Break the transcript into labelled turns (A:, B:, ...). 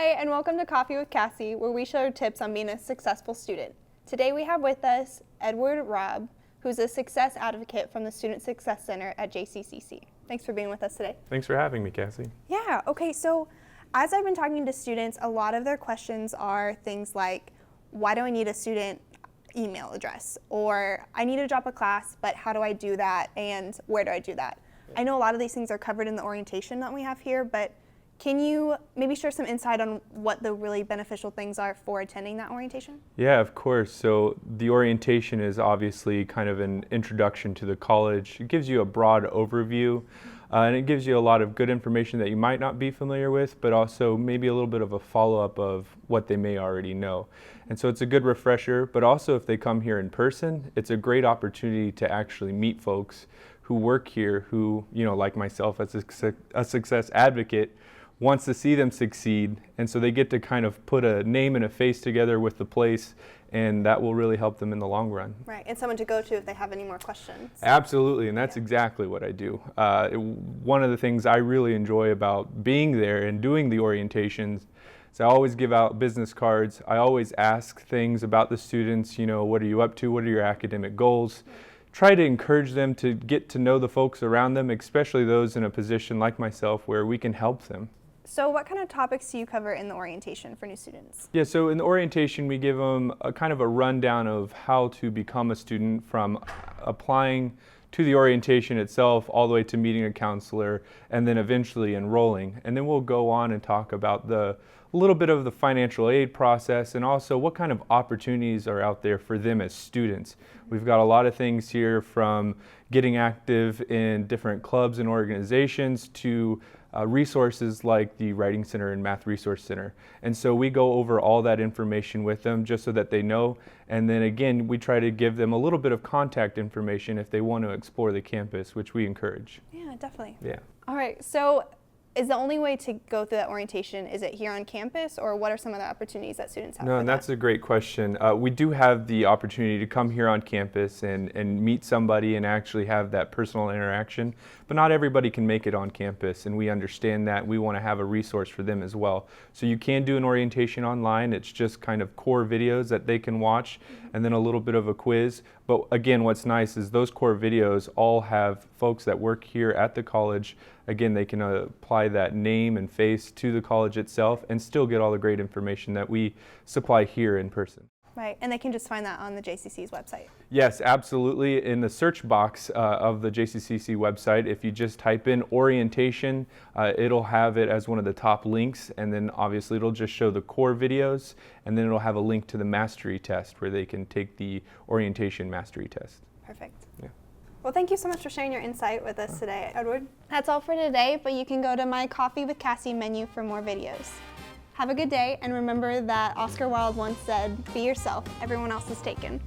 A: Hi, and welcome to Coffee with Cassie, where we share tips on being a successful student. Today we have with us Edward Robb, who's a success advocate from the Student Success Center at JCCC. Thanks for being with us today.
B: Thanks for having me, Cassie.
A: Yeah, okay, so as I've been talking to students, a lot of their questions are things like, why do I need a student email address? Or I need to drop a class, but how do I do that, and where do I do that? I know a lot of these things are covered in the orientation that we have here, but can you maybe share some insight on what the really beneficial things are for attending that orientation?
B: Yeah, of course. So the orientation is obviously kind of an introduction to the college. It gives you a broad overview, and it gives you a lot of good information that you might not be familiar with, but also maybe a little bit of a follow-up of what they may already know. And so it's a good refresher, but also if they come here in person, it's a great opportunity to actually meet folks who work here who, like myself as a success advocate, wants to see them succeed, and so they get to kind of put a name and a face together with the place, and that will really help them in the long run.
A: Right, and someone to go to if they have any more questions.
B: Absolutely, and that's exactly what I do. One of the things I really enjoy about being there and doing the orientations is I always give out business cards. I always ask things about the students, what are you up to, what are your academic goals? Try to encourage them to get to know the folks around them, especially those in a position like myself where we can help them.
A: So what kind of topics do you cover in the orientation for new students?
B: Yeah, so in the orientation we give them a kind of a rundown of how to become a student, from applying to the orientation itself all the way to meeting a counselor and then eventually enrolling. And then we'll go on and talk about a little bit of the financial aid process and also what kind of opportunities are out there for them as students. We've got a lot of things here, from getting active in different clubs and organizations to resources like the Writing Center and Math Resource Center. And so we go over all that information with them just so that they know. And then again, we try to give them a little bit of contact information if they want to explore the campus, which we encourage.
A: Yeah, definitely.
B: Yeah.
A: All right, so is the only way to go through that orientation, is it here on campus, or what are some of the opportunities that students have?
B: No, and that's a great question. We do have the opportunity to come here on campus and meet somebody and actually have that personal interaction, but not everybody can make it on campus, and we understand that. We want to have a resource for them as well. So you can do an orientation online. It's just kind of core videos that they can watch, and then a little bit of a quiz. But again, what's nice is those core videos all have folks that work here at the college. Again, they can apply that name and face to the college itself and still get all the great information that we supply here in person.
A: Right, and they can just find that on the JCC's website.
B: Yes, absolutely. In the search box of the JCCC website, if you just type in orientation, it'll have it as one of the top links, and then obviously it'll just show the core videos, and then it'll have a link to the mastery test where they can take the orientation mastery test.
A: Perfect.
B: Yeah.
A: Well, thank you so much for sharing your insight with us today, Edward. That's all for today, but you can go to my Coffee with Cassie menu for more videos. Have a good day, and remember that Oscar Wilde once said, "Be yourself, everyone else is taken."